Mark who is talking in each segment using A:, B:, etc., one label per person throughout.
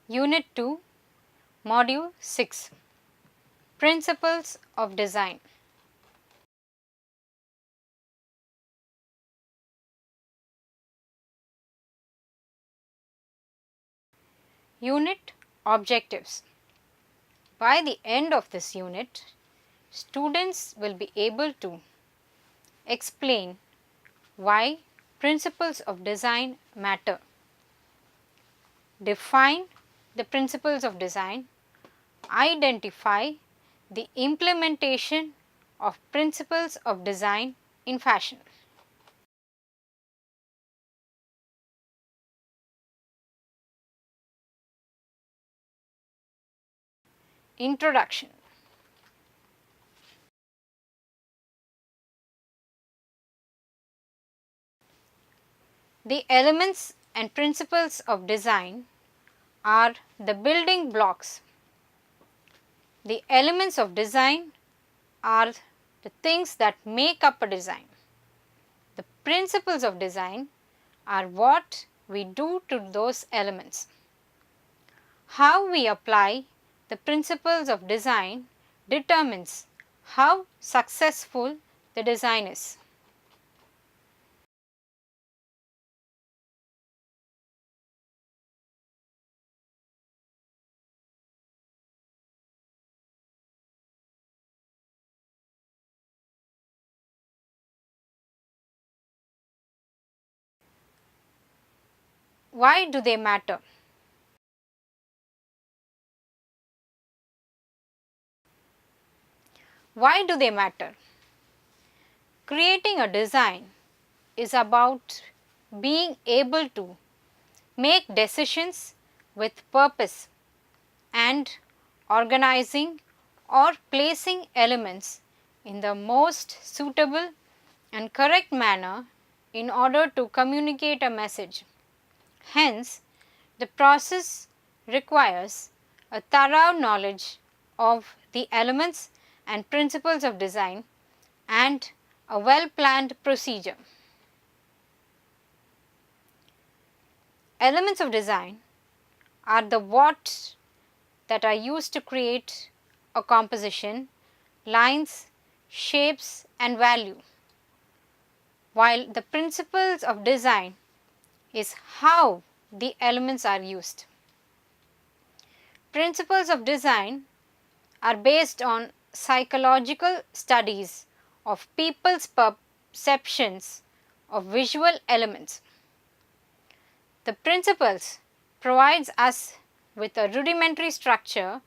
A: Unit 2, Module 6, Principles of Design. Unit Objectives. By the end of this unit, students will be able to explain why principles of design matter, define the principles of design, identify the implementation of principles of design in fashion. Introduction. The elements and principles of design are the building blocks. The elements of design are the things that make up a design. The principles of design are what we do to those elements. How we apply the principles of design determines how successful the design is. Why do they matter? Why do they matter? Creating a design is about being able to make decisions with purpose and organizing or placing elements in the most suitable and correct manner in order to communicate a message. Hence, the process requires a thorough knowledge of the elements and principles of design and a well planned procedure. Elements of design are the what that are used to create a composition, lines, shapes and value, while the principles of design is how the elements are used. Principles of design are based on psychological studies of people's perceptions of visual elements. The principles provides us with a rudimentary structure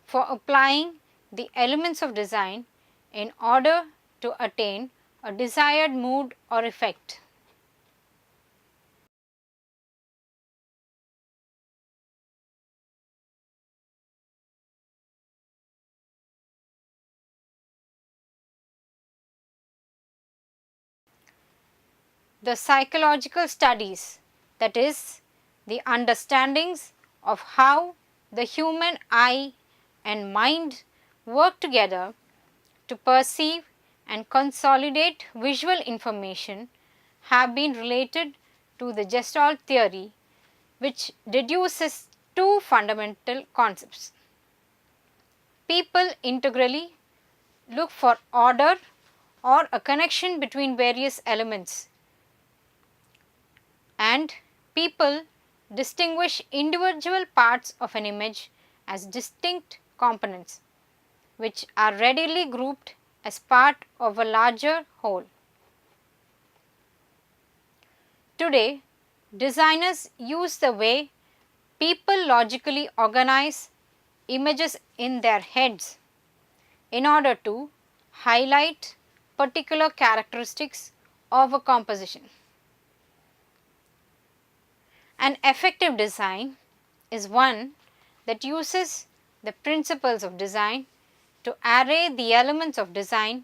A: for applying the elements of design in order to attain a desired mood or effect. The psychological studies, that is, the understandings of how the human eye and mind work together to perceive and consolidate visual information, have been related to the Gestalt theory, which deduces two fundamental concepts. People integrally look for order or a connection between various elements, and people distinguish individual parts of an image as distinct components, which are readily grouped as part of a larger whole. Today, designers use the way people logically organize images in their heads in order to highlight particular characteristics of a composition. An effective design is one that uses the principles of design to array the elements of design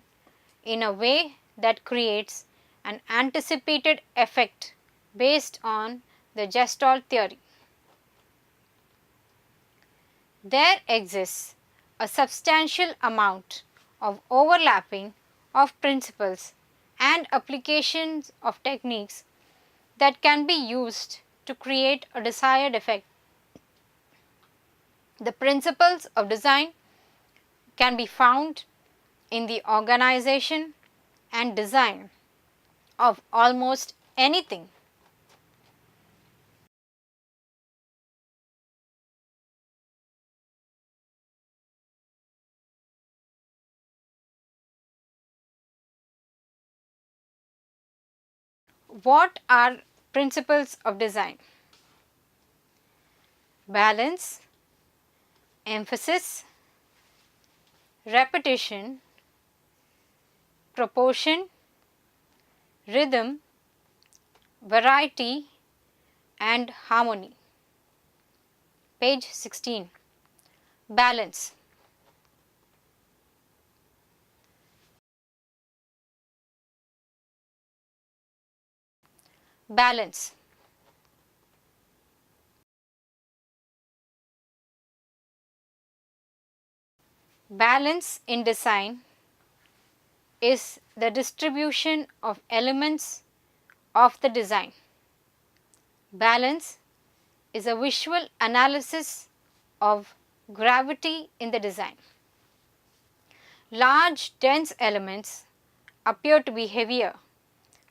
A: in a way that creates an anticipated effect based on the Gestalt theory. There exists a substantial amount of overlapping of principles and applications of techniques that can be used to create a desired effect. The principles of design can be found in the organization and design of almost anything. What are principles of design? Balance, emphasis, repetition, proportion, rhythm, variety and harmony. Page 16. Balance. Balance. Balance in design is the distribution of elements of the design. Balance is a visual analysis of gravity in the design. Large dense elements appear to be heavier,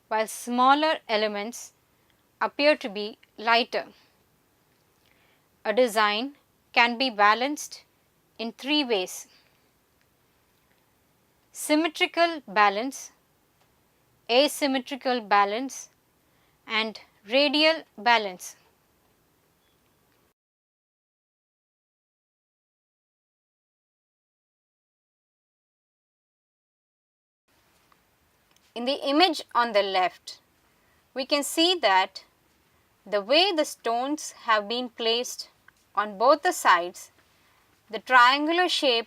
A: while smaller elements appear to be lighter. A design can be balanced in three ways: symmetrical balance, asymmetrical balance and radial balance. In the image on the left, we can see that the way the stones have been placed on both the sides, the triangular shape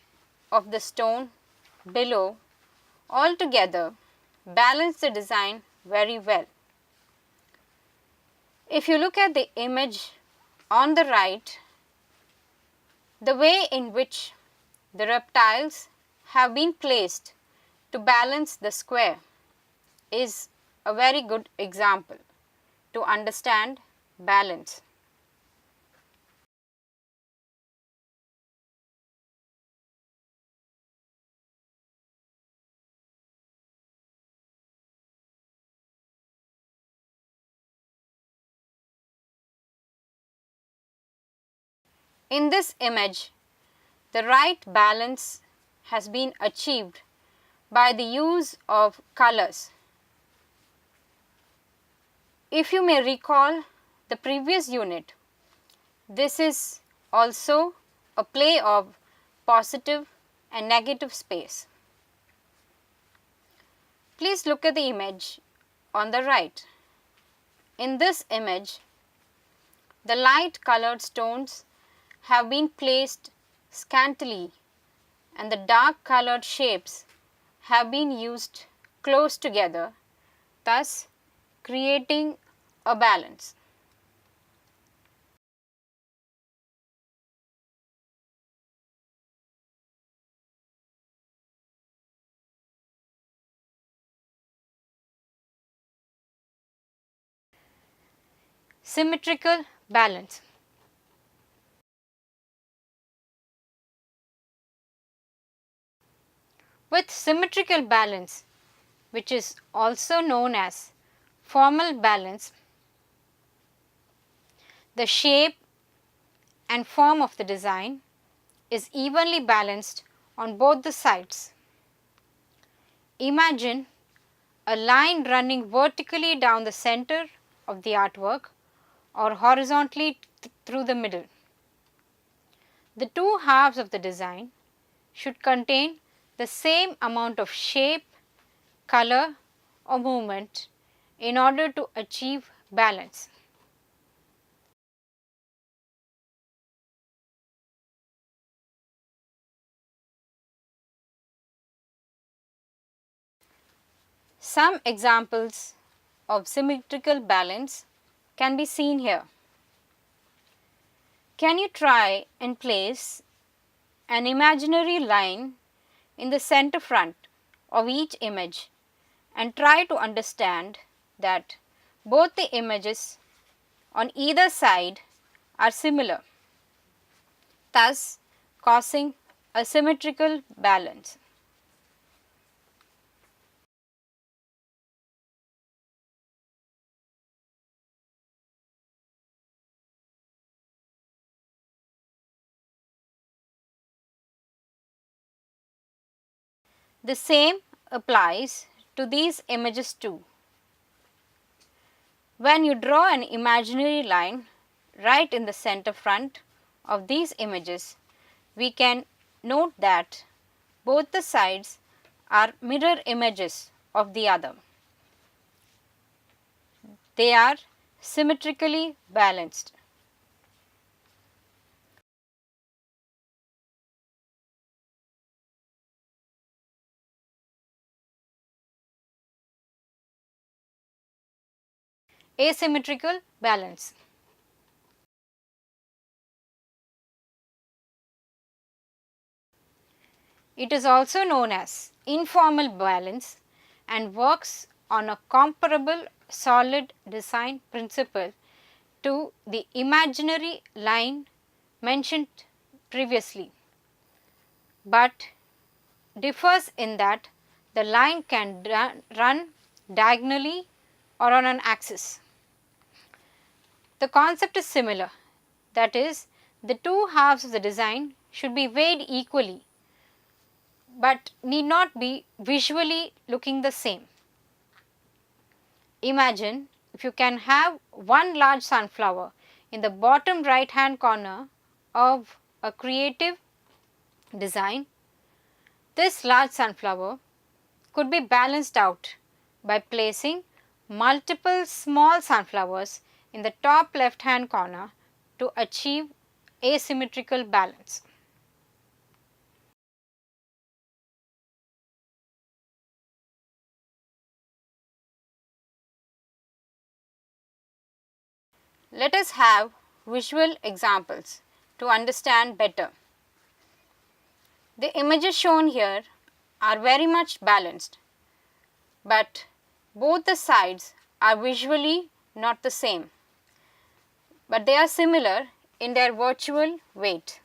A: of the stone below altogether balance the design very well. If you look at the image on the right, the way in which the reptiles have been placed to balance the square is a very good example to understand balance. In this image, the right balance has been achieved by the use of colors. If you may recall the previous unit, this is also a play of positive and negative space. Please look at the image on the right. In this image, the light colored stones have been placed scantily and the dark colored shapes have been used close together, thus creating a balance. Symmetrical balance. With symmetrical balance, which is also known as formal balance, the shape and form of the design is evenly balanced on both the sides. Imagine a line running vertically down the center of the artwork or horizontally through the middle. The two halves of the design should contain the same amount of shape, color or movement in order to achieve balance. Some examples of symmetrical balance can be seen here. Can you try and place an imaginary line in the center front of each image and try to understand that both the images on either side are similar. thus causing asymmetrical balance. The same applies to these images too. When you draw an imaginary line right in the center front of these images, we can note that both the sides are mirror images of the other. They are symmetrically balanced. Asymmetrical balance. It is also known as informal balance and works on a comparable solid design principle to the imaginary line mentioned previously, but differs in that the line can run diagonally or on an axis. The concept is similar, that is, the two halves of the design should be weighed equally but need not be visually looking the same. Imagine if you can have one large sunflower in the bottom right hand corner of a creative design. This large sunflower could be balanced out by placing multiple small sunflowers in the top left hand corner to achieve asymmetrical balance. Let us have visual examples to understand better. The images shown here are very much balanced, but both the sides are visually not the same, but they are similar in their virtual weight.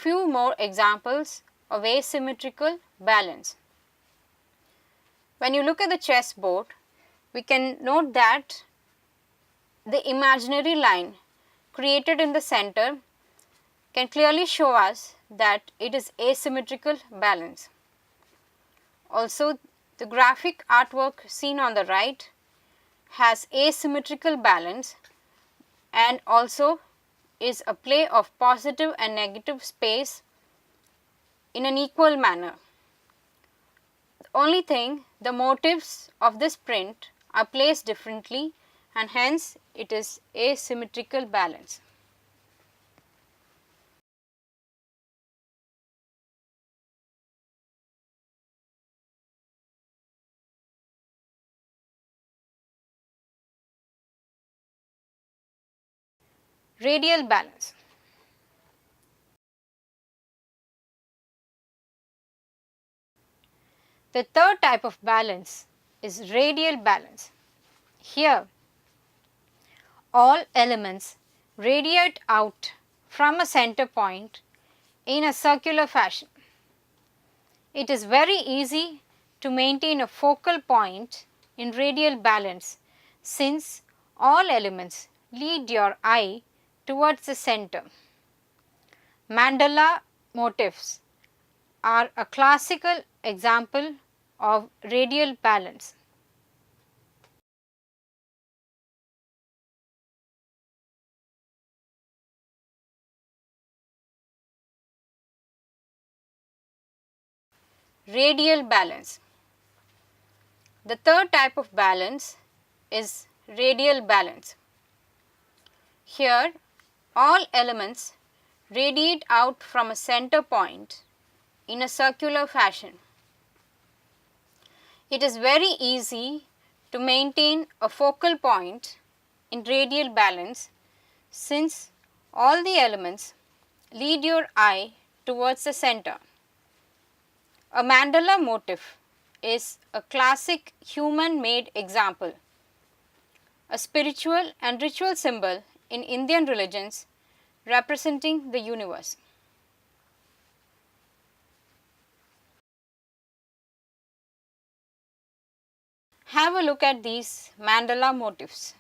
A: Few more examples of asymmetrical balance. When you look at the chessboard, we can note that the imaginary line created in the center can clearly show us that it is asymmetrical balance. Also, the graphic artwork seen on the right has asymmetrical balance and also is a play of positive and negative space in an equal manner. The only thing, the motifs of this print are placed differently and hence it is asymmetrical balance. Radial balance. The third type of balance is radial balance. Here, all elements radiate out from a center point in a circular fashion. It is very easy to maintain a focal point in radial balance since all elements lead your eye towards the center. Mandala motifs are a classical example of radial balance. Radial balance. The third type of balance is radial balance. Here, all elements radiate out from a center point in a circular fashion. It is very easy to maintain a focal point in radial balance since All the elements lead your eye towards the center. A mandala motif is a classic human-made example, a spiritual and ritual symbol in Indian religions representing the universe. Have a look at these mandala motifs.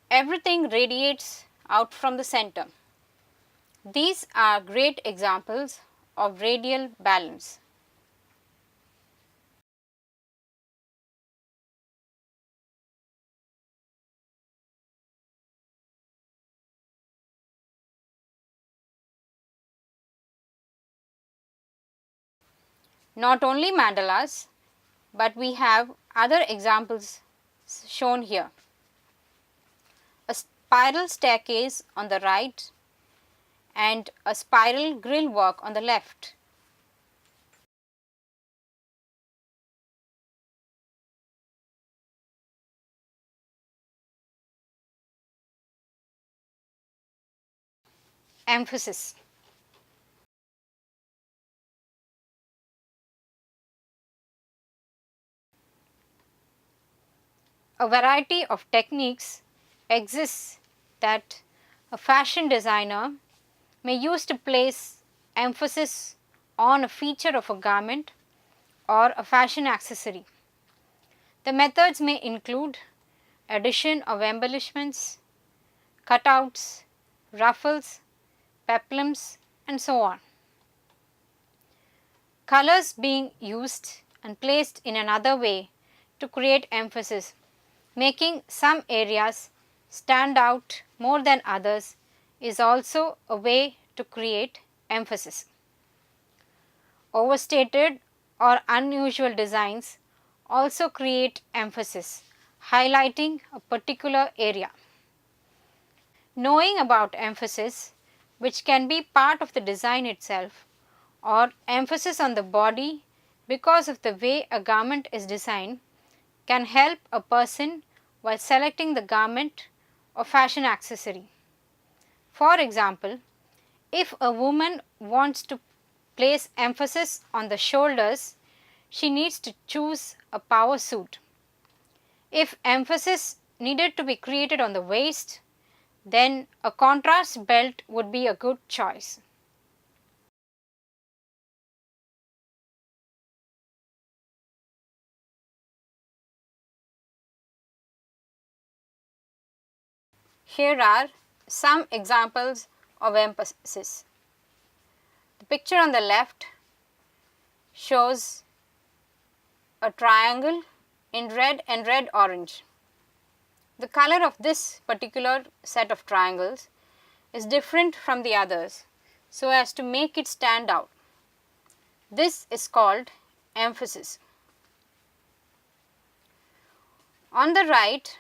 A: Everything radiates out from the center. These are great examples of radial balance. Not only mandalas, but we have other examples shown here. A spiral staircase on the right and a spiral grill work on the left. Emphasis. A variety of techniques exists that a fashion designer may use to place emphasis on a feature of a garment or a fashion accessory. The methods may include addition of embellishments, cutouts, ruffles, peplums, and so on. Colors being used and placed in another way to create emphasis, making some areas stand out more than others, is also a way to create emphasis. Overstated or unusual designs also create emphasis, highlighting a particular area. Knowing about emphasis, which can be part of the design itself, or emphasis on the body because of the way a garment is designed, can help a person while selecting the garment or fashion accessory. For example, if a woman wants to place emphasis on the shoulders, she needs to choose a power suit. If emphasis needed to be created on the waist, then a contrast belt would be a good choice. Here are some examples of emphasis. The picture on the left shows a triangle in red and red orange. The color of this particular set of triangles is different from the others so as to make it stand out. This is called emphasis. On the right,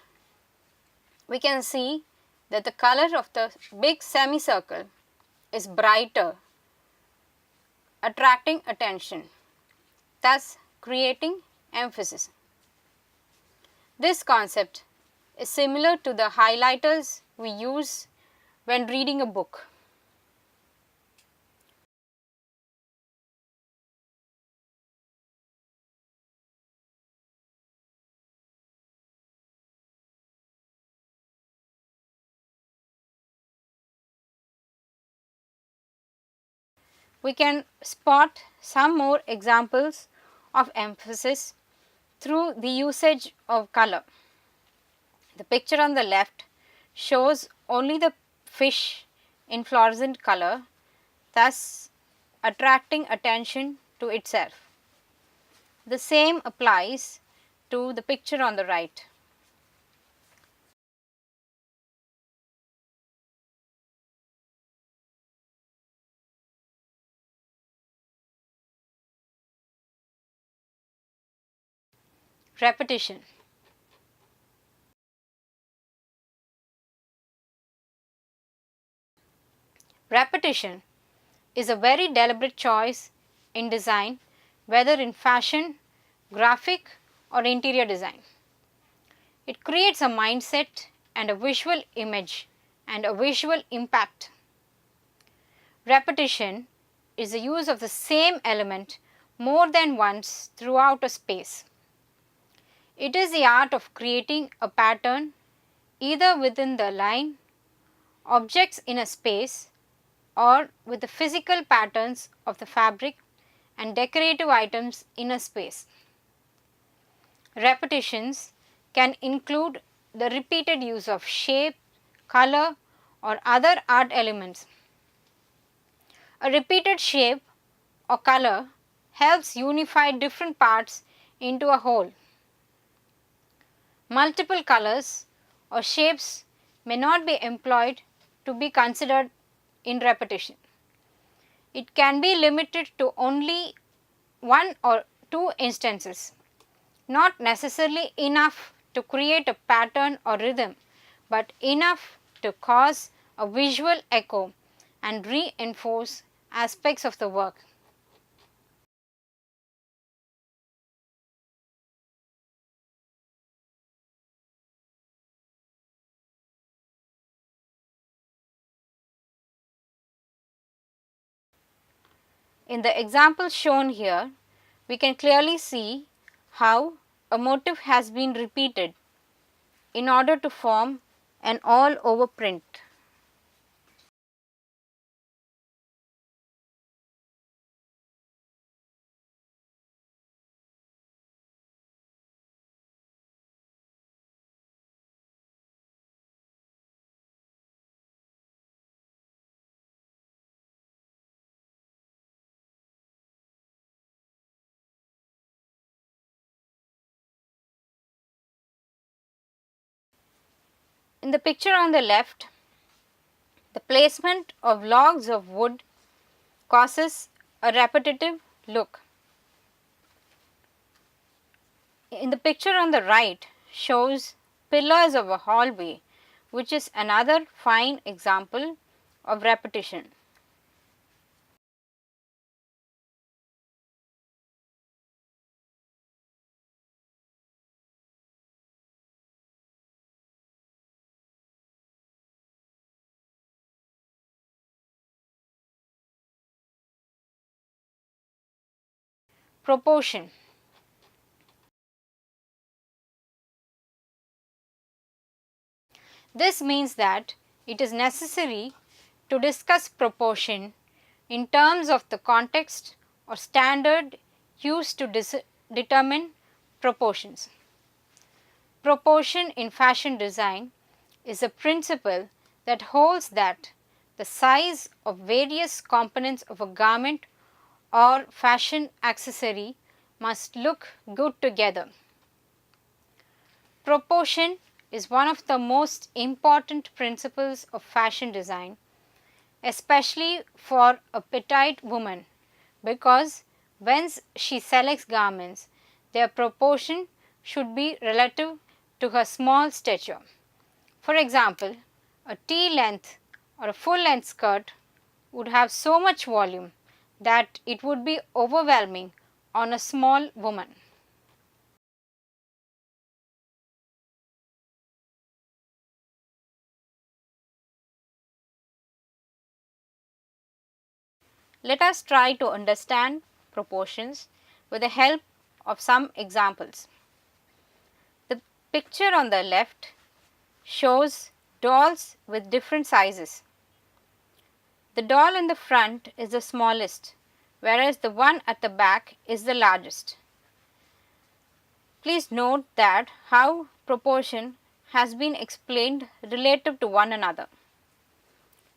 A: we can see that the color of the big semicircle is brighter, attracting attention, thus creating emphasis. This concept is similar to the highlighters we use when reading a book. We can spot some more examples of emphasis through the usage of color. The picture on the left shows only the fish in fluorescent color, thus attracting attention to itself. The same applies to the picture on the right. Repetition. Repetition is a very deliberate choice in design, whether in fashion, graphic, or interior design. It creates a mindset and a visual image and a visual impact. Repetition is the use of the same element more than once throughout a space. It is the art of creating a pattern either within the line, objects in a space, or with the physical patterns of the fabric and decorative items in a space. Repetitions can include the repeated use of shape, color, or other art elements. A repeated shape or color helps unify different parts into a whole. Multiple colors or shapes may not be employed to be considered in repetition. It can be limited to only one or two instances, not necessarily enough to create a pattern or rhythm, but enough to cause a visual echo and reinforce aspects of the work. In the example shown here, we can clearly see how a motif has been repeated in order to form an all over print. In the picture on the left, the placement of logs of wood causes a repetitive look. In the picture on the right shows pillars of a hallway, which is another fine example of repetition. Proportion. This means that it is necessary to discuss proportion in terms of the context or standard used to determine proportions. Proportion in fashion design is a principle that holds that the size of various components of a garment or fashion accessory must look good together. Proportion is one of the most important principles of fashion design, especially for a petite woman, because when she selects garments, their proportion should be relative to her small stature. For example, a T-length or a full-length skirt would have so much volume that it would be overwhelming on a small woman. Let us try to understand proportions with the help of some examples. The picture on the left shows dolls with different sizes. The doll in the front is the smallest, whereas the one at the back is the largest. Please note that how proportion has been explained relative to one another.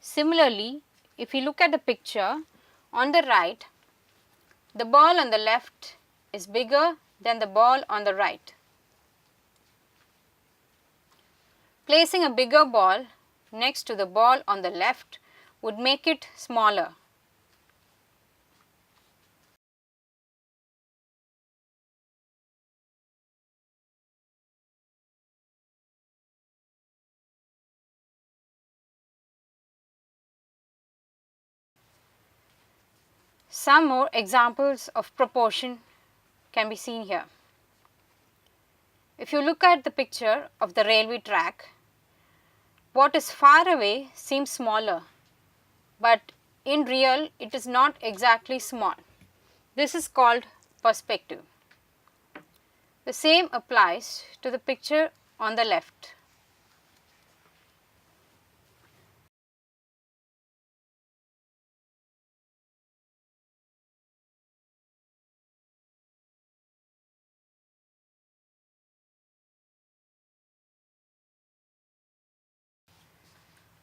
A: Similarly, if you look at the picture on the right, the ball on the left is bigger than the ball on the right. Placing a bigger ball next to the ball on the left would make it smaller. Some more examples of proportion can be seen here. If you look at the picture of the railway track, What is far away seems smaller, but in real it is not exactly small. This is called perspective. The same applies to the picture on the left.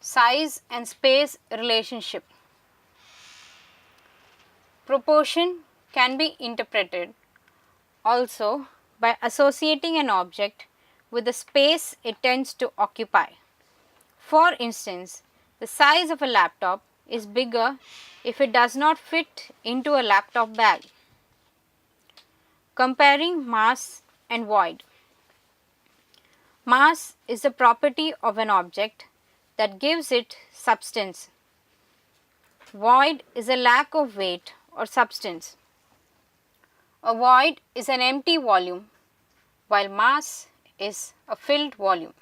A: Size and space relationship. Proportion can be interpreted also by associating an object with the space it tends to occupy. For instance, the size of a laptop is bigger if it does not fit into a laptop bag. Comparing mass and void. Mass is the property of an object that gives it substance. Void is a lack of weight or substance. A void is an empty volume, while mass is a filled volume.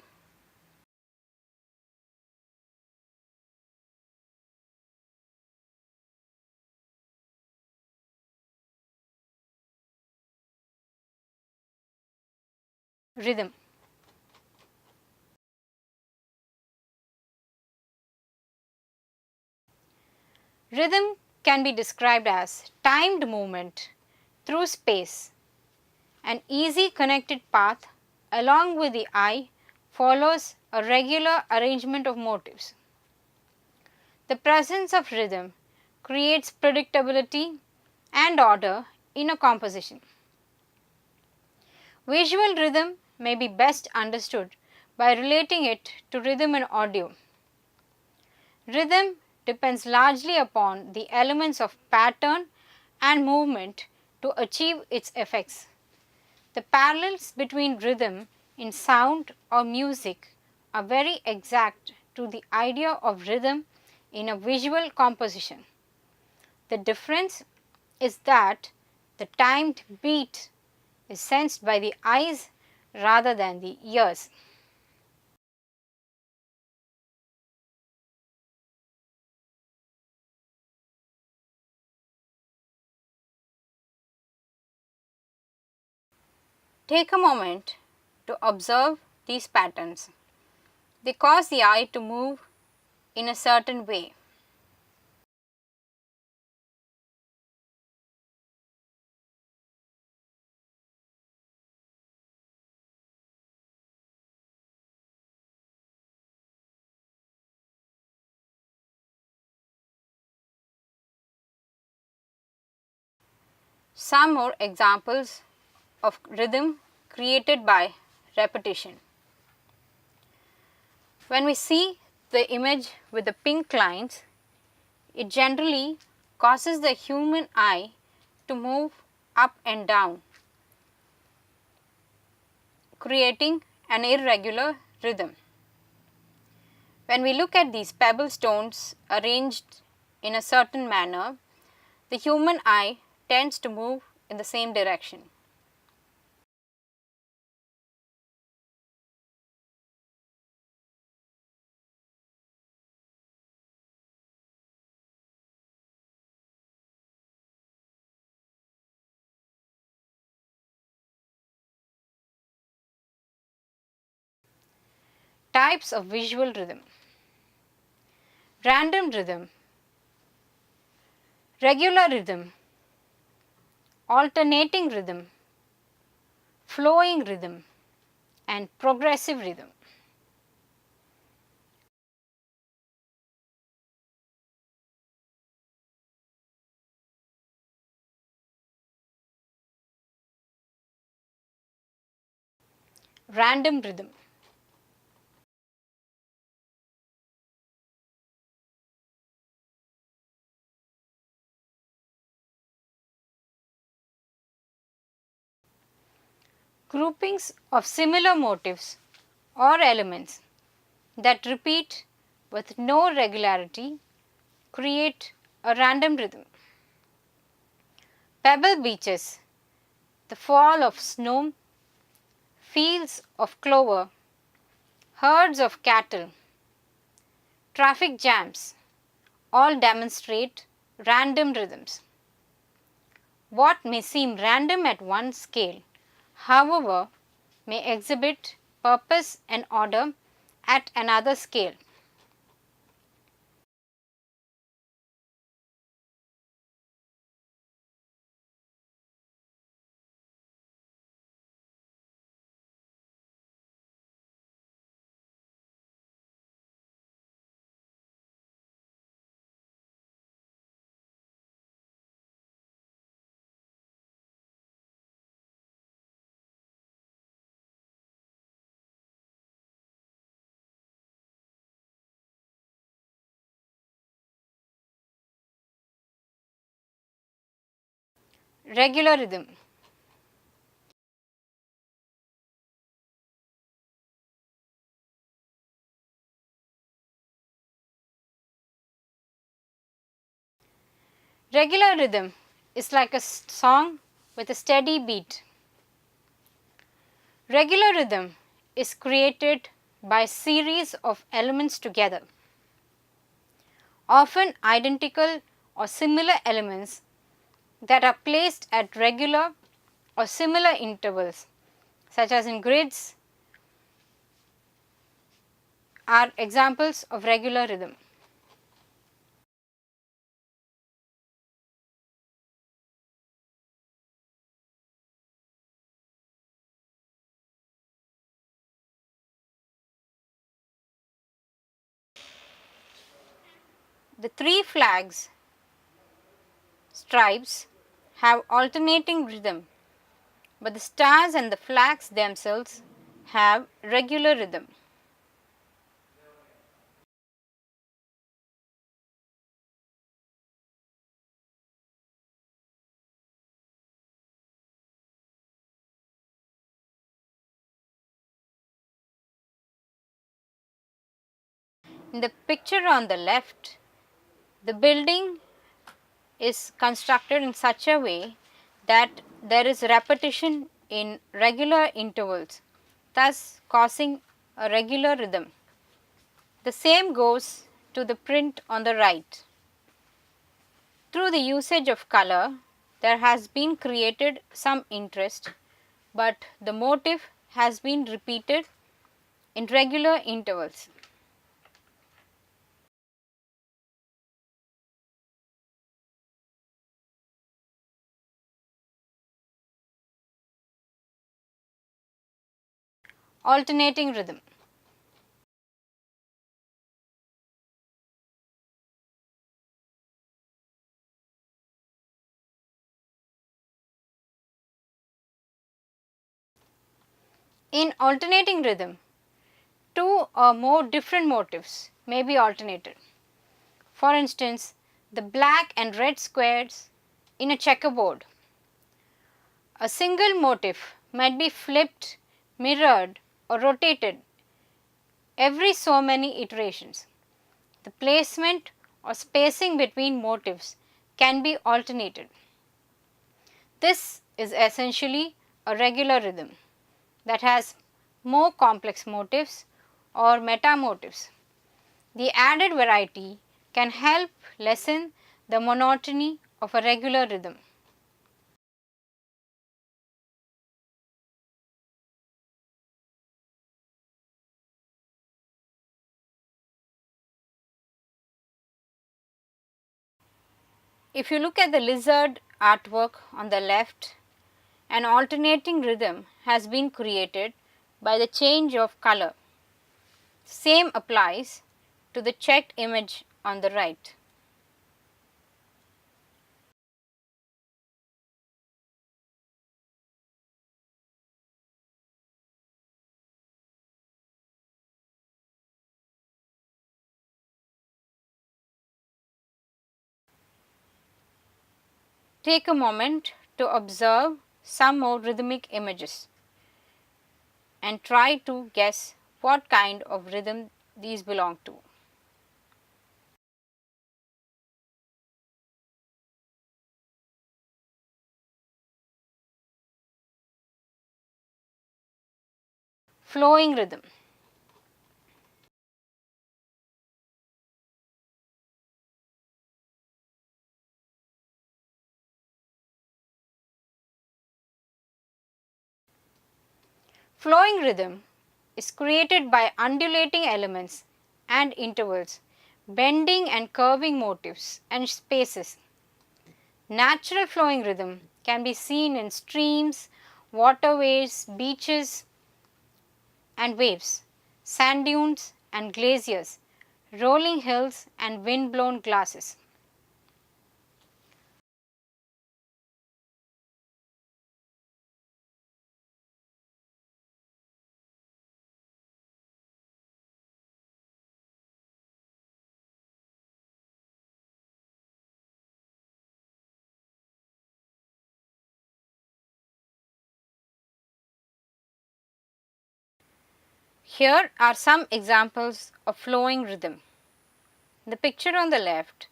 A: Rhythm. Rhythm can be described as timed movement through space. An easy connected path along with the eye follows a regular arrangement of motives. The presence of rhythm creates predictability and order in a composition. Visual rhythm may be best understood by relating it to rhythm in audio. Rhythm depends largely upon the elements of pattern and movement to achieve its effects. The parallels between rhythm in sound or music are very exact to the idea of rhythm in a visual composition. The difference is that the timed beat is sensed by the eyes rather than the ears. Take a moment to observe these patterns. They cause the eye to move in a certain way. Some more examples of rhythm created by repetition. When we see the image with the pink lines, it generally causes the human eye to move up and down, creating an irregular rhythm. When we look at these pebble stones arranged in a certain manner, the human eye tends to move in the same direction. Types of visual rhythm. Random rhythm, regular rhythm, alternating rhythm, flowing rhythm, and progressive rhythm. Random rhythm. Groupings of similar motifs or elements that repeat with no regularity create a random rhythm. Pebble beaches, the fall of snow, fields of clover, herds of cattle, traffic jams all demonstrate random rhythms. What may seem random at one scale, however, may exhibit purpose and order at another scale. Regular rhythm. Regular rhythm is like a song with a steady beat. Regular rhythm is created by a series of elements together, often identical or similar elements that are placed at regular or similar intervals, such as in grids, are examples of regular rhythm. The three flags stripes have alternating rhythm, but the stars and the flags themselves have regular rhythm. In the picture on the left, the building is constructed in such a way that there is repetition in regular intervals, thus causing a regular rhythm. The same goes to the print on the right. Through the usage of color, there has been created some interest, but the motif has been repeated in regular intervals. Alternating rhythm. In alternating rhythm, two or more different motifs may be alternated. For instance, the black and red squares in a checkerboard. A single motif might be flipped, mirrored, or rotated every so many iterations. The placement or spacing between motifs can be alternated. This is essentially a regular rhythm that has more complex motifs or metamotifs. The added variety can help lessen the monotony of a regular rhythm. If you look at the lizard artwork on the left, an alternating rhythm has been created by the change of color. Same applies to the checked image on the right. Take a moment to observe some more rhythmic images and try to guess what kind of rhythm these belong to. Flowing rhythm. Flowing rhythm is created by undulating elements and intervals, bending and curving motifs and spaces. Natural flowing rhythm can be seen in streams, waterways, beaches and waves, sand dunes and glaciers, rolling hills and wind-blown glasses. Here are some examples of flowing rhythm. The picture on the left,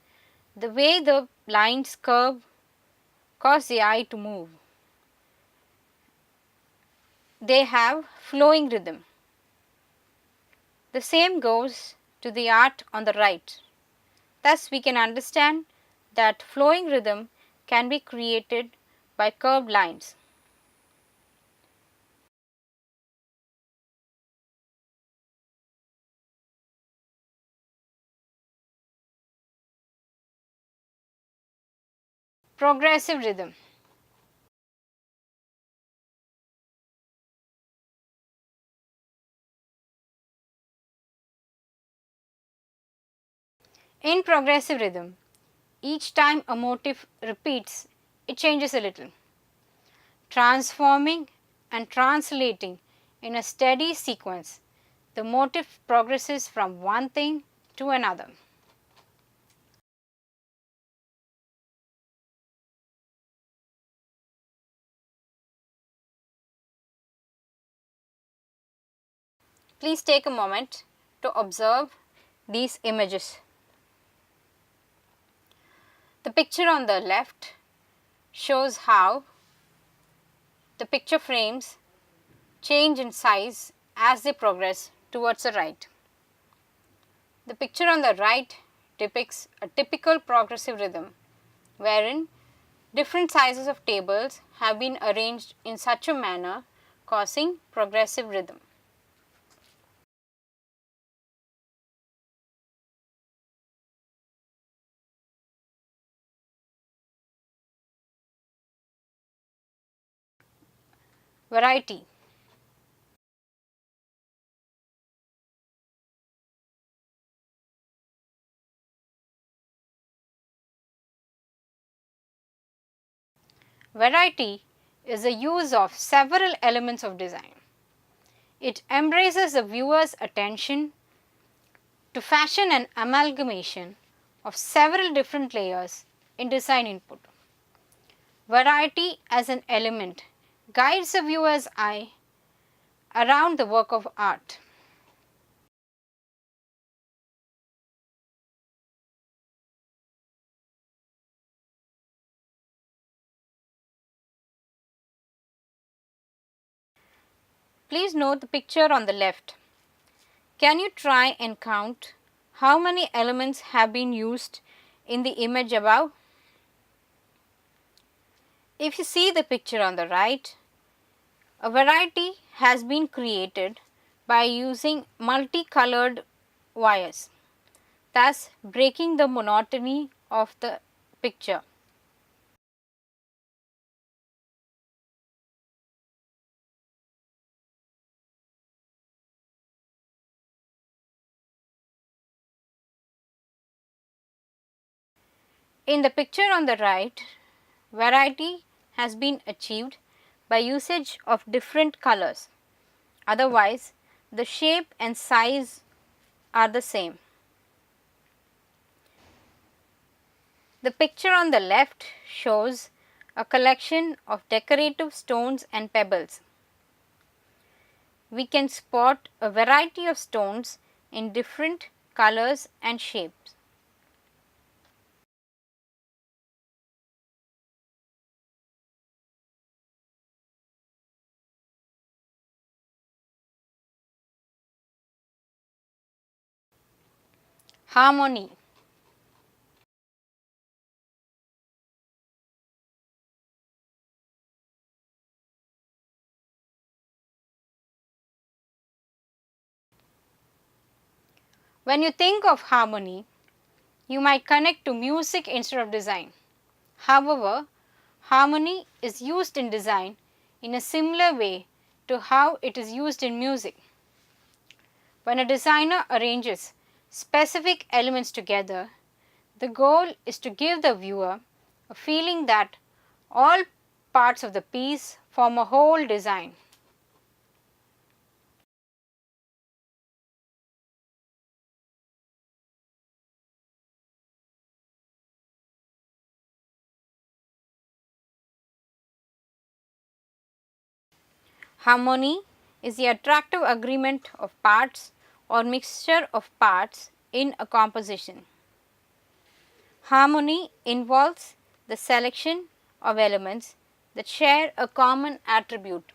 A: the way the lines curve cause the eye to move. They have flowing rhythm. The same goes to the art on the right. Thus, we can understand that flowing rhythm can be created by curved lines. Progressive rhythm. In progressive rhythm, each time a motif repeats, it changes a little, transforming and translating in a steady sequence. The motif progresses from one thing to another. Please take a moment to observe these images. The picture on the left shows how the picture frames change in size as they progress towards the right. The picture on the right depicts a typical progressive rhythm wherein different sizes of tables have been arranged in such a manner causing progressive rhythm. Variety. Variety is the use of several elements of design. It embraces the viewer's attention to fashion an amalgamation of several different layers in design input. Variety as an element guides the viewer's eye around the work of art. Please note the picture on the left. Can you try and count how many elements have been used in the image above? If you see the picture on the right, a variety has been created by using multicolored wires, thus breaking the monotony of the picture. In the picture on the right, variety has been achieved by usage of different colors. Otherwise, the shape and size are the same. The picture on the left shows a collection of decorative stones and pebbles. We can spot a variety of stones in different colors and shapes. Harmony. When you think of harmony, you might connect to music instead of design. However, harmony is used in design in a similar way to how it is used in music. When a designer arranges specific elements together, the goal is to give the viewer a feeling that all parts of the piece form a whole design. Harmony is the attractive agreement of parts or mixture of parts in a composition. Harmony involves the selection of elements that share a common attribute.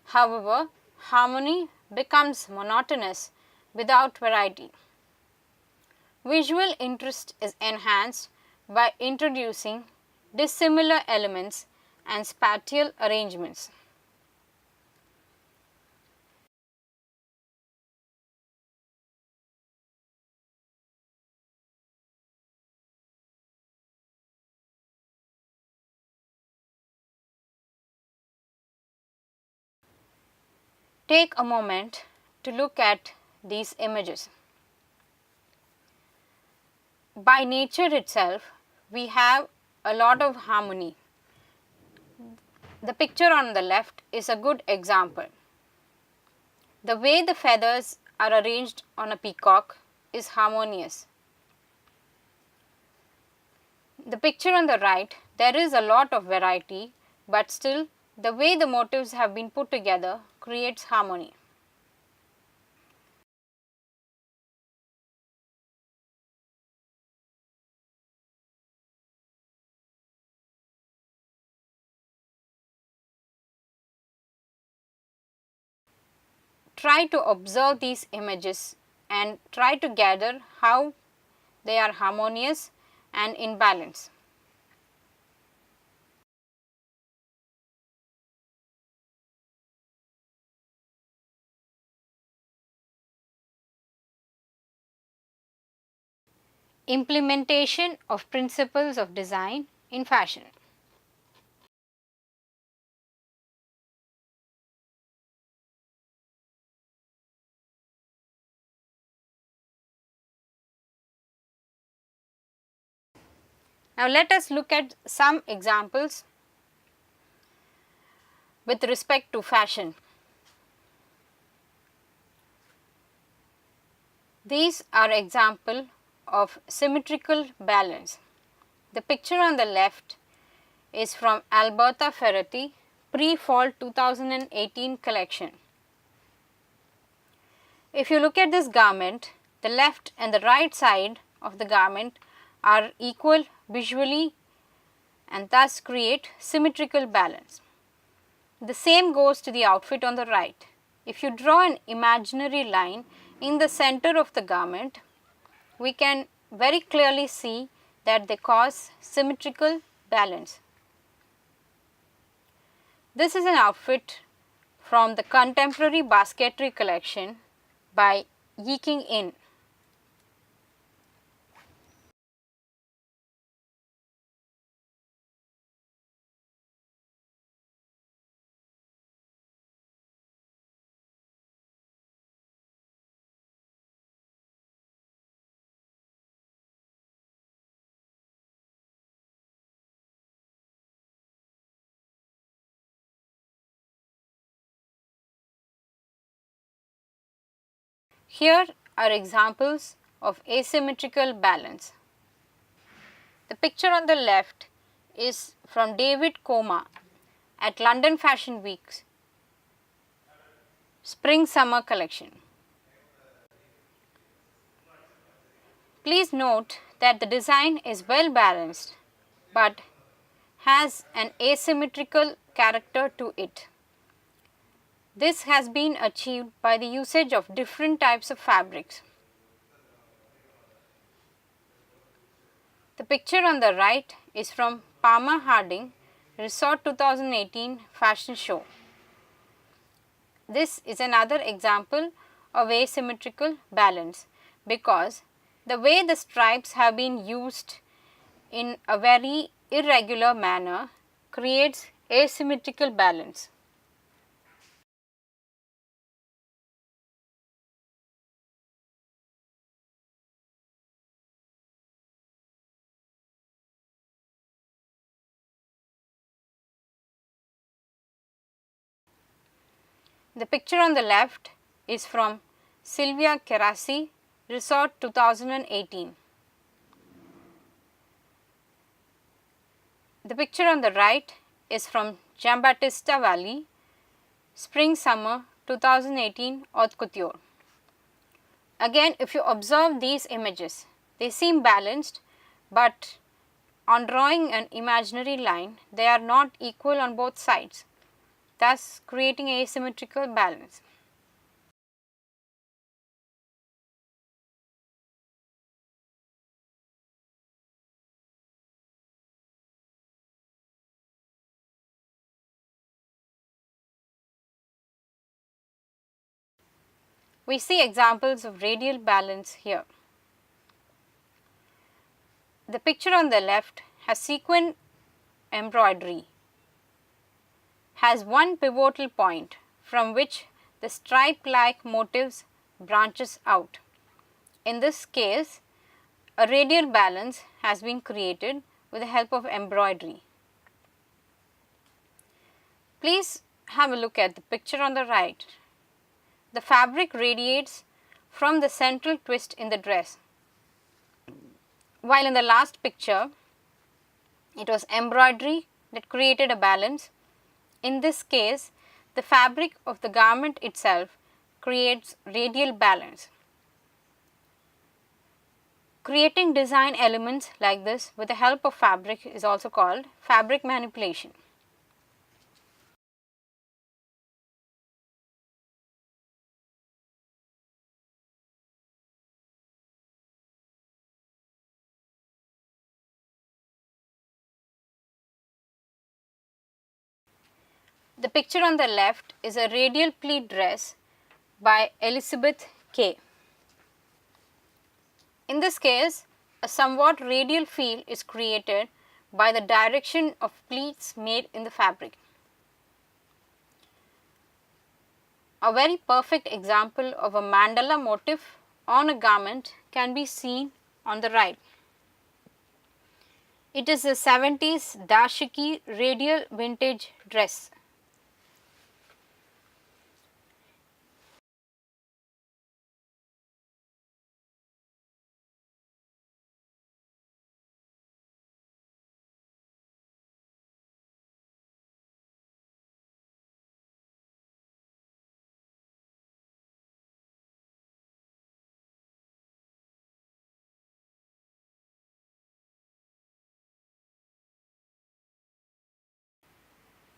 A: However, harmony becomes monotonous without variety. Visual interest is enhanced by introducing dissimilar elements and spatial arrangements. Take a moment to look at these images. By nature itself, we have a lot of harmony. The picture on the left is a good example. The way the feathers are arranged on a peacock is harmonious. The picture on the right, there is a lot of variety, but still the way the motifs have been put together creates harmony. Try to observe these images and try to gather how they are harmonious and in balance. Implementation of principles of design in fashion. Now let us look at some examples with respect to fashion. These are examples of symmetrical balance. The picture on the left is from Alberta Ferretti pre-fall 2018 collection. If you look at this garment, the left and the right side of the garment are equal visually and thus create symmetrical balance. The same goes to the outfit on the right. If you draw an imaginary line in the center of the garment, we can very clearly see that they cause symmetrical balance. This is an outfit from the contemporary basketry collection by Yeeking In. Here are examples of asymmetrical balance. The picture on the left is from David Coma at London Fashion Week's Spring Summer collection. Please note that the design is well balanced but has an asymmetrical character to it. This has been achieved by the usage of different types of fabrics. The picture on the right is from Palmer Harding Resort 2018 fashion show. This is another example of asymmetrical balance. because the way the stripes have been used in a very irregular manner creates asymmetrical balance. The picture on the left is from Silvia Kerasi, Resort 2018. The picture on the right is from Giambattista Valley, Spring Summer 2018, Haute Couture. Again, if you observe these images, they seem balanced, but on drawing an imaginary line, they are not equal on both sides, thus creating asymmetrical balance. We see examples of radial balance here. The picture on the left has sequin embroidery, has one pivotal point from which the stripe-like motifs branches out. In this case, a radial balance has been created with the help of embroidery. Please have a look at the picture on the right. The fabric radiates from the central twist in the dress, while in the last picture it was embroidery that created a balance. In this case, the fabric of the garment itself creates radial balance. Creating design elements like this with the help of fabric is also called fabric manipulation. The picture on the left is a radial pleat dress by Elizabeth K. In this case, a somewhat radial feel is created by the direction of pleats made in the fabric. A very perfect example of a mandala motif on a garment can be seen on the right. It is a 70s dashiki radial vintage dress.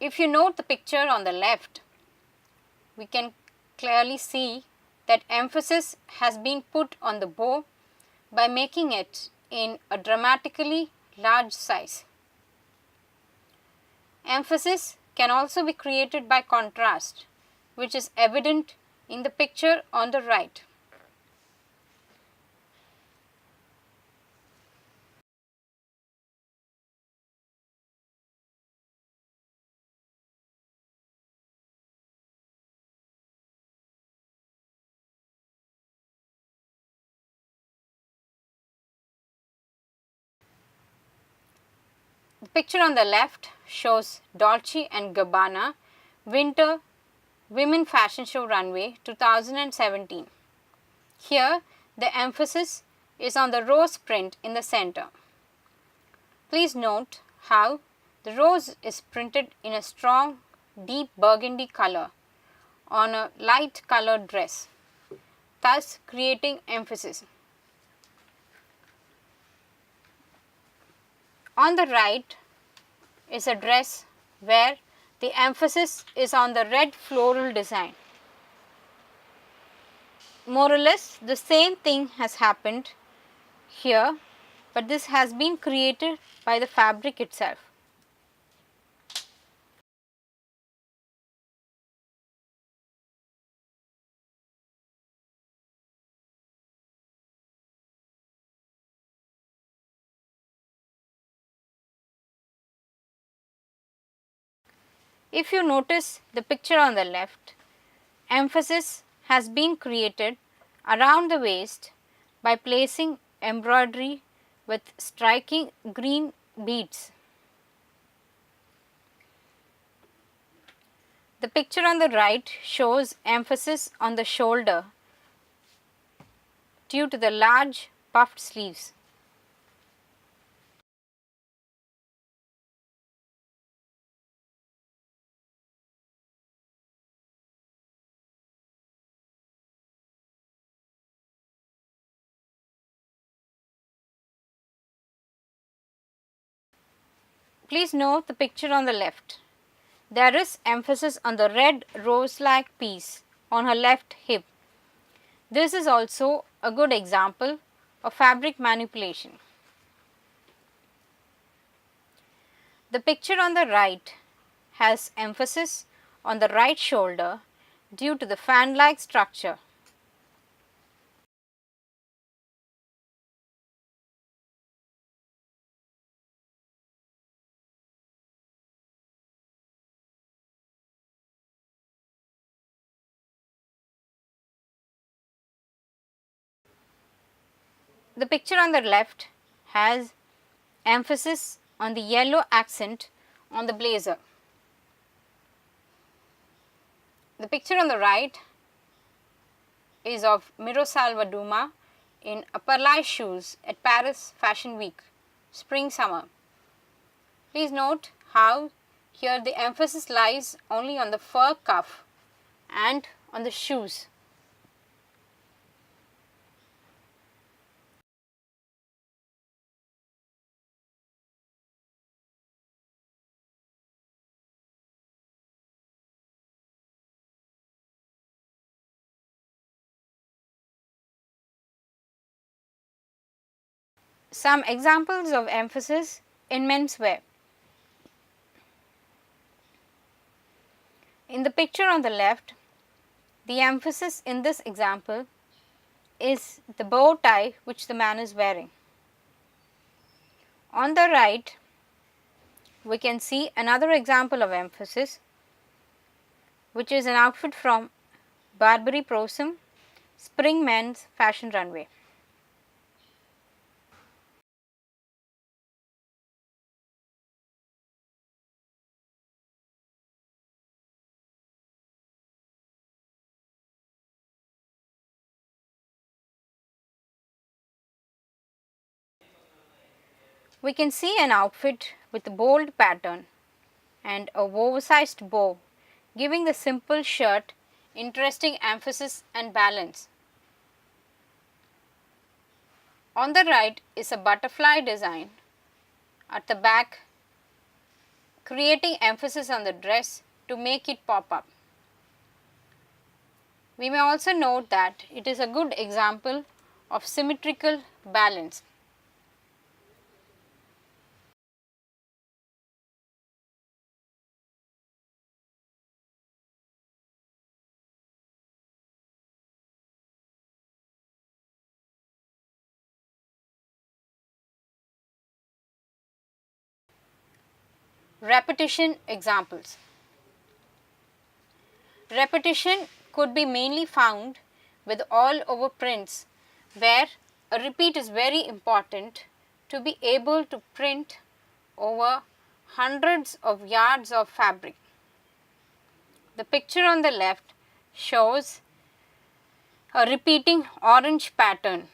A: If you note the picture on the left, we can clearly see that emphasis has been put on the bow by making it in a dramatically large size. Emphasis can also be created by contrast, which is evident in the picture on the right. The picture on the left shows Dolce & Gabbana Winter Women Fashion Show Runway 2017. Here, the emphasis is on the rose print in the center. Please note how the rose is printed in a strong, deep burgundy color on a light colored dress, thus creating emphasis. On the right is a dress where the emphasis is on the red floral design. More or less the same thing has happened here, but this has been created by the fabric itself. If you notice the picture on the left, emphasis has been created around the waist by placing embroidery with striking green beads. The picture on the right shows emphasis on the shoulder due to the large puffed sleeves. Please note the picture on the left. There is emphasis on the red rose-like piece on her left hip. This is also a good example of fabric manipulation. The picture on the right has emphasis on the right shoulder due to the fan-like structure. The picture on the left has emphasis on the yellow accent on the blazer. The picture on the right is of Mirosalva Duma in upper-lace shoes at Paris Fashion Week, spring-summer. Please note how here the emphasis lies only on the fur cuff and on the shoes. Some examples of emphasis in menswear. In the picture on the left, the emphasis in this example is the bow tie which the man is wearing. On the right, we can see another example of emphasis, which is an outfit from Barbary Prosom Spring Men's Fashion Runway. We can see an outfit with a bold pattern and a oversized bow, giving the simple shirt interesting emphasis and balance. On the right is a butterfly design at the back, creating emphasis on the dress to make it pop up. We may also note that it is a good example of symmetrical balance. Repetition examples. Repetition could be mainly found with all over prints where a repeat is very important to be able to print over hundreds of yards of fabric. The picture on the left shows a repeating orange pattern,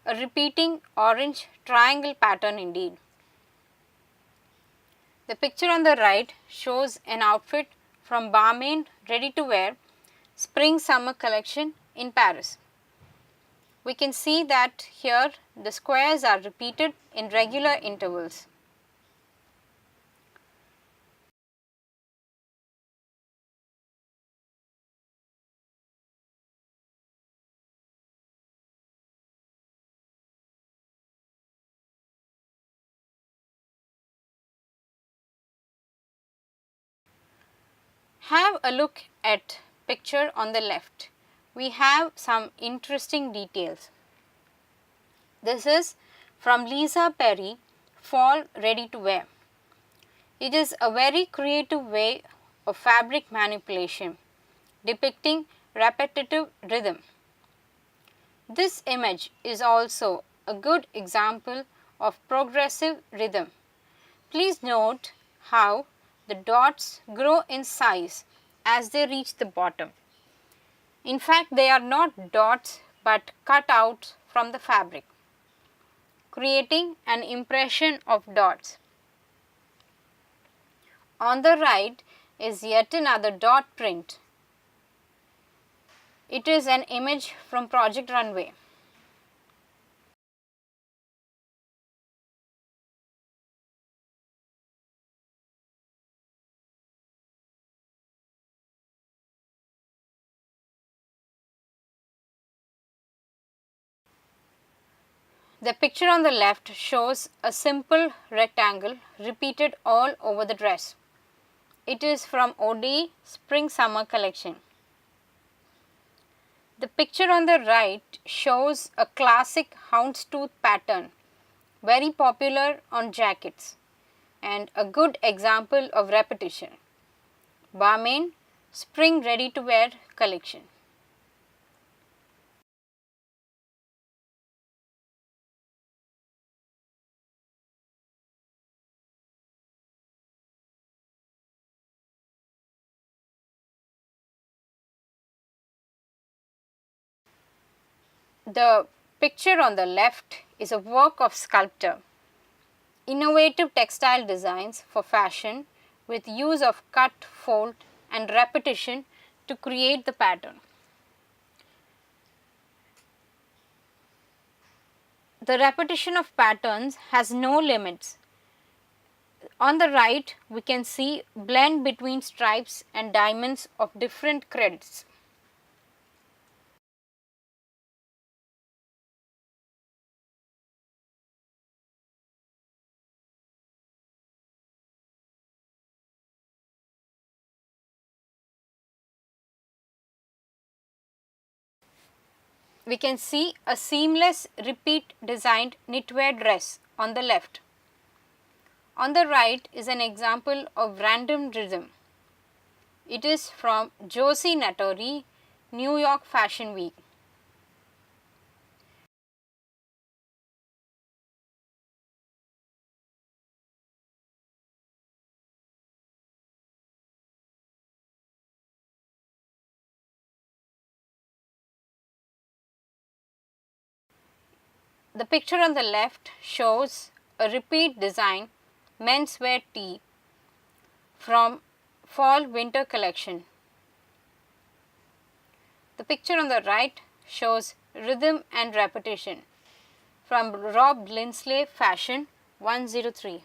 A: a repeating orange triangle pattern indeed. The picture on the right shows an outfit from Balmain ready to wear spring summer collection in Paris. We can see that here the squares are repeated in regular intervals. Have a look at picture on the left. We have some interesting details. This is from Lisa Perry, fall ready to wear. It is a very creative way of fabric manipulation depicting repetitive rhythm. This image is also a good example of progressive rhythm. Please note how the dots grow in size as they reach the bottom. In fact, they are not dots but cutouts from the fabric, creating an impression of dots. On the right is yet another dot print. It is an image from Project Runway. The picture on the left shows a simple rectangle repeated all over the dress. It is from OD Spring Summer collection. The picture on the right shows a classic houndstooth pattern, very popular on jackets and a good example of repetition. Balmain Spring Ready to Wear collection. The picture on the left is a work of sculptor. Innovative textile designs for fashion with use of cut, fold and repetition to create the pattern. The repetition of patterns has no limits. On the right, we can see blend between stripes and diamonds of different creds. We can see a seamless repeat designed knitwear dress on the left. On the right is an example of random rhythm. It is from Josie Nattori, New York Fashion Week. The picture on the left shows a repeat design menswear tee from fall winter collection. The picture on the right shows rhythm and repetition from Rob Linsley Fashion 103.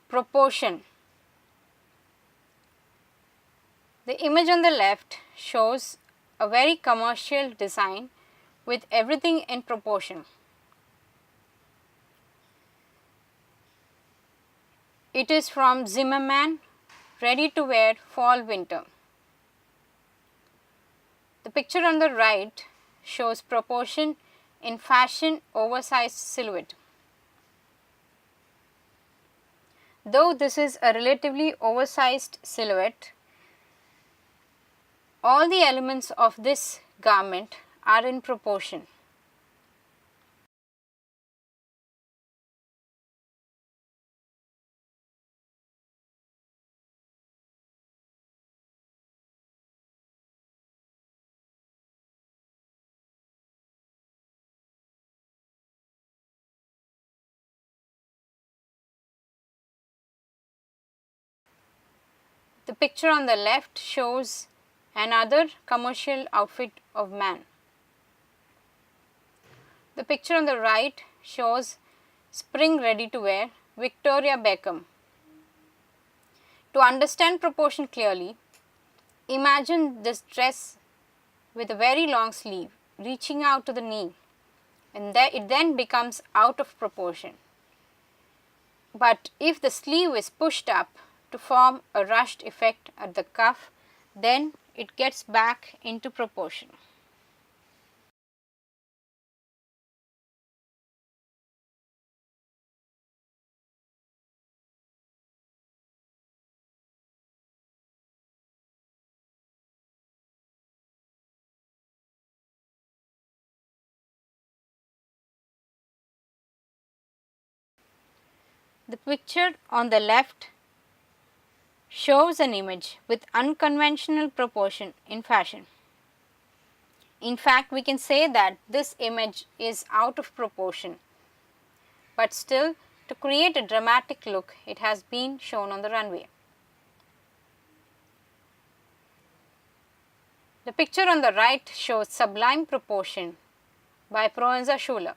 A: Proportion. The image on the left shows a very commercial design with everything in proportion. It is from Zimmerman, Ready to Wear Fall Winter. The picture on the right shows proportion in fashion oversized silhouette. Though this is a relatively oversized silhouette, all the elements of this garment are in proportion. The picture on the left shows another commercial outfit of man. The picture on the right shows spring ready to wear Victoria Beckham. To understand proportion clearly, imagine this dress with a very long sleeve reaching out to the knee, and it then becomes out of proportion. But if the sleeve is pushed up to form a rushed effect at the cuff, then it gets back into proportion. The picture on the left shows an image with unconventional proportion in fashion. In fact, we can say that this image is out of proportion, but still, to create a dramatic look, it has been shown on the runway. The picture on the right shows Sublime Proportion by Proenza Schuler.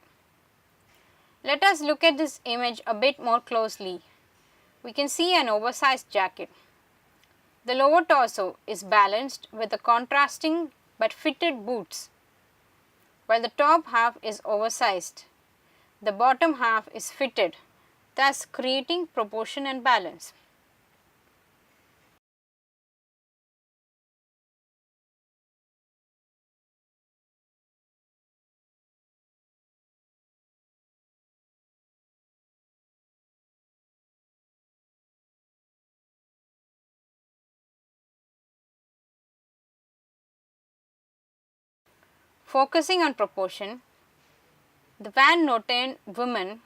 A: Let us look at this image a bit more closely. We can see an oversized jacket. The lower torso is balanced with a contrasting but fitted boots, while the top half is oversized. The bottom half is fitted, thus creating proportion and balance. Focusing on proportion, the Van Noten woman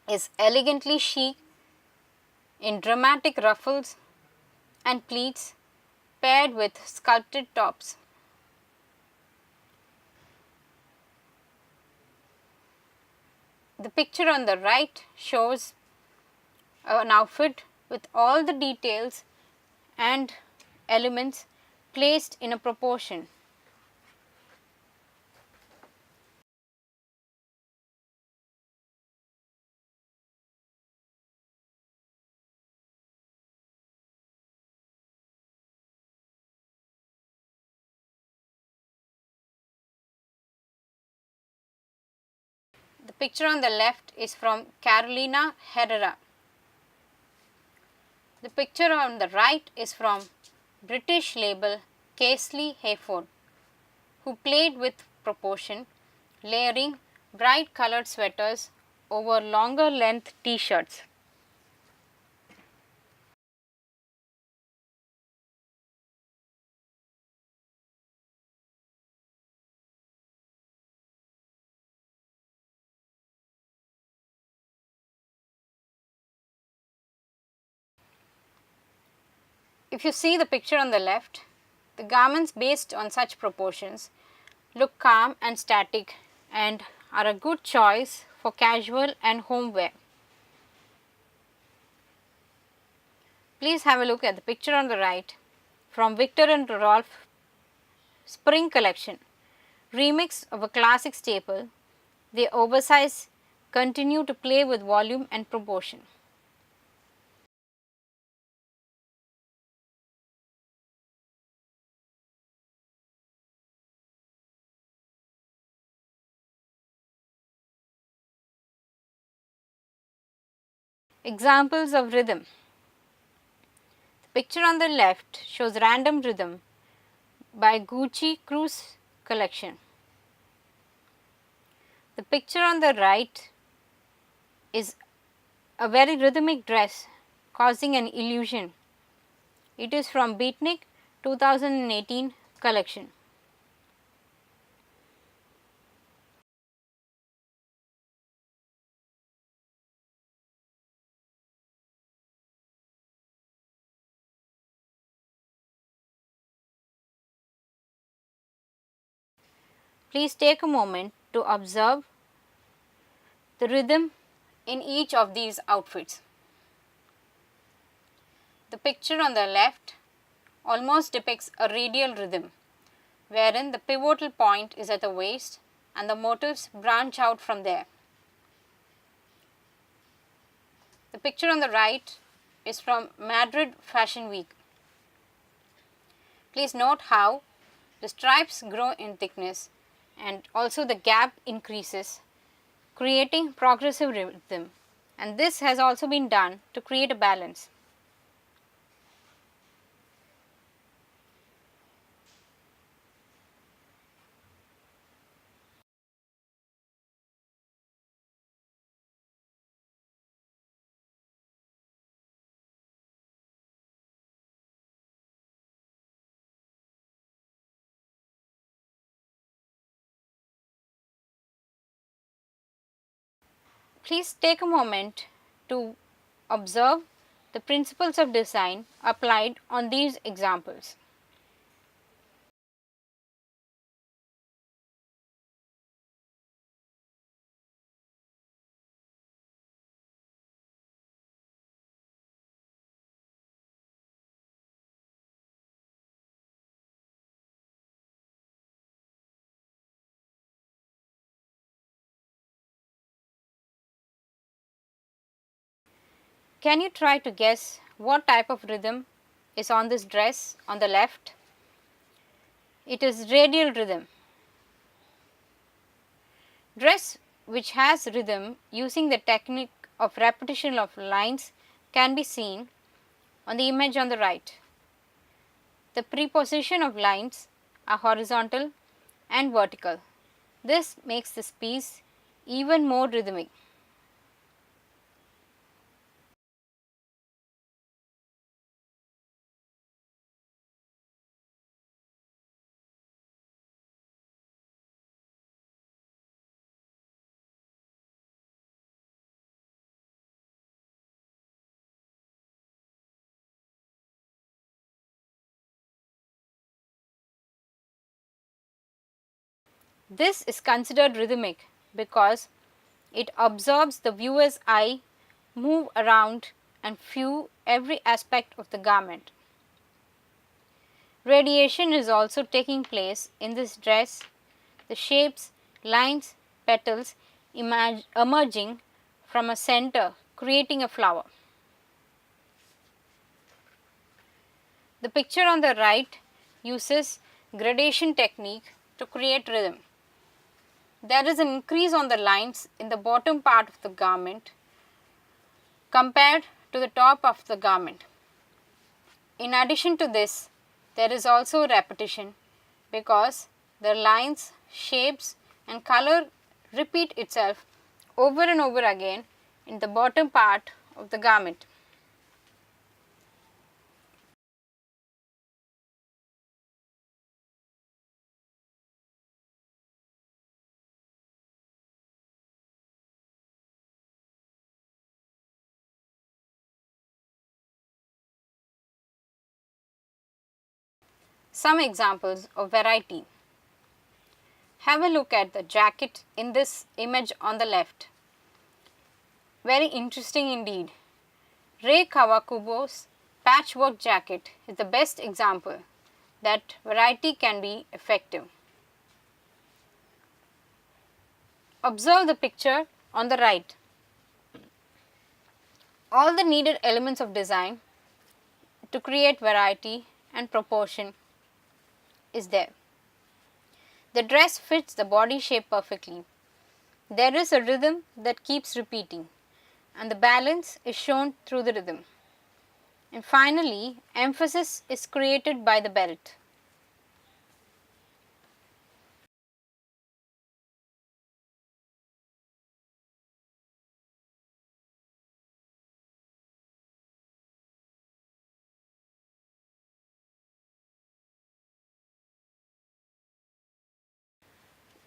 A: is elegantly chic in dramatic ruffles and pleats paired with sculpted tops. The picture on the right shows an outfit with all the details and elements placed in a proportion. The picture on the left is from Carolina Herrera. The picture on the right is from British label Casely Hayford, who played with proportion, layering bright colored sweaters over longer length t-shirts. If you see the picture on the left, the garments based on such proportions look calm and static and are a good choice for casual and home wear. Please have a look at the picture on the right from Victor and Rolf Spring Collection, remix of a classic staple. The oversize continue to play with volume and proportion. Examples of rhythm. The picture on the left shows Random Rhythm by Gucci Cruise Collection. The picture on the right is a very rhythmic dress causing an illusion. It is from Beatnik 2018 collection. Please take a moment to observe the rhythm in each of these outfits. The picture on the left almost depicts a radial rhythm, wherein the pivotal point is at the waist and the motifs branch out from there. The picture on the right is from Madrid Fashion Week. Please note how the stripes grow in thickness and also the gap increases, creating progressive rhythm. and this has also been done to create a balance. Please take a moment to observe the principles of design applied on these examples. Can you try to guess what type of rhythm is on this dress on the left? It is radial rhythm. Dress which has rhythm using the technique of repetition of lines can be seen on the image on the right. The preposition of lines are horizontal and vertical. This makes this piece even more rhythmic. This is considered rhythmic because it absorbs the viewer's eye, move around and view every aspect of the garment. Radiation is also taking place in this dress, the shapes, lines, petals emerging from a center, creating a flower. The picture on the right uses gradation technique to create rhythm. There is an increase on the lines in the bottom part of the garment compared to the top of the garment. In addition to this, there is also repetition because the lines, shapes and color repeat itself over and over again in the bottom part of the garment. Some examples of variety. Have a look at the jacket in this image on the left. Very interesting indeed. Rei Kawakubo's patchwork jacket is the best example that variety can be effective. Observe the picture on the right. All the needed elements of design to create variety and proportion is there. The dress fits the body shape perfectly. There is a rhythm that keeps repeating, and the balance is shown through the rhythm. And finally, emphasis is created by the belt.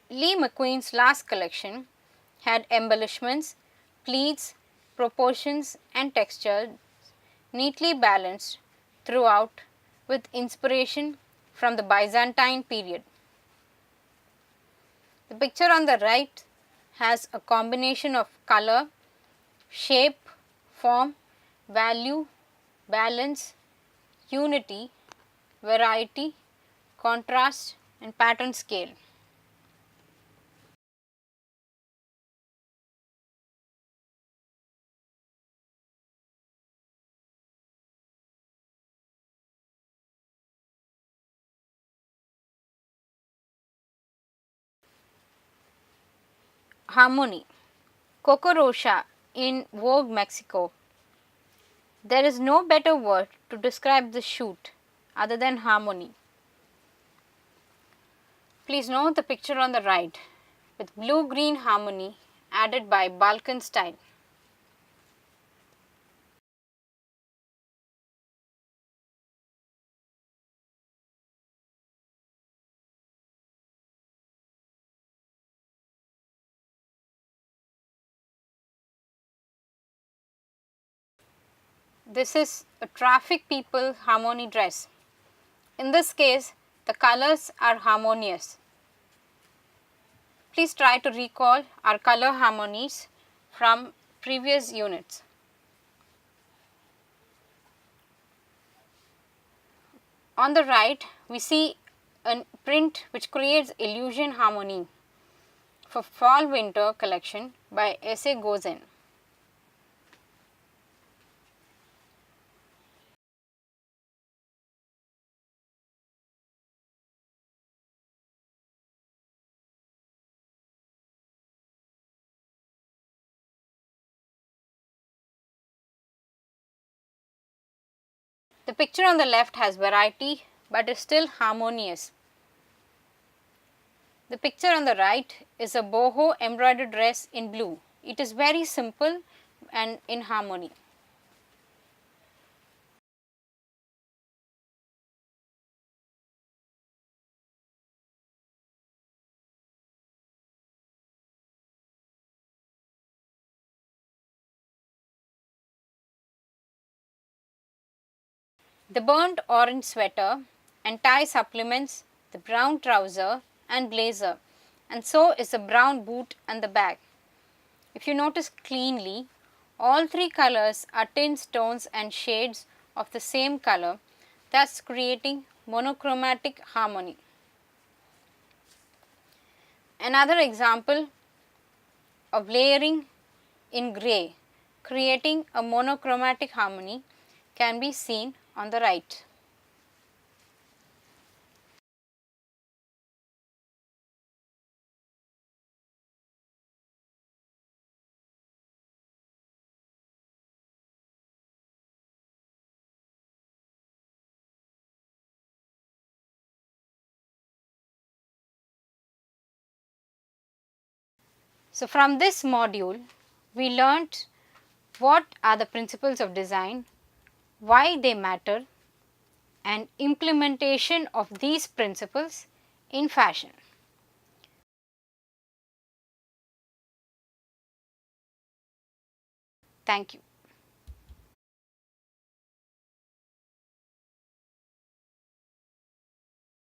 A: Lee McQueen's last collection had embellishments, pleats, proportions and textures neatly balanced throughout with inspiration from the Byzantine period. The picture on the right has a combination of color, shape, form, value, balance, unity, variety, contrast and pattern scale. Harmony. Coco Rocha in Vogue, Mexico. There is no better word to describe the shoot other than harmony. Please note the picture on the right with blue-green harmony added by Balkan style. This is a traffic people harmony dress. In this case, the colors are harmonious. Please try to recall our color harmonies from previous units. On the right, we see a print which creates illusion harmony for fall winter collection by S.A. Gozen. The picture on the left has variety but is still harmonious. The picture on the right is a boho embroidered dress in blue. It is very simple and in harmony. The burnt orange sweater and tie supplements the brown trouser and blazer, and so is the brown boot and the bag. If you notice cleanly, all three colors are tints, tones and shades of the same color, thus creating monochromatic harmony. Another example of layering in grey, creating a monochromatic harmony, can be seen on the right. So, from this module, we learnt what are the principles of design, why they matter, and implementation of these principles in fashion. Thank you.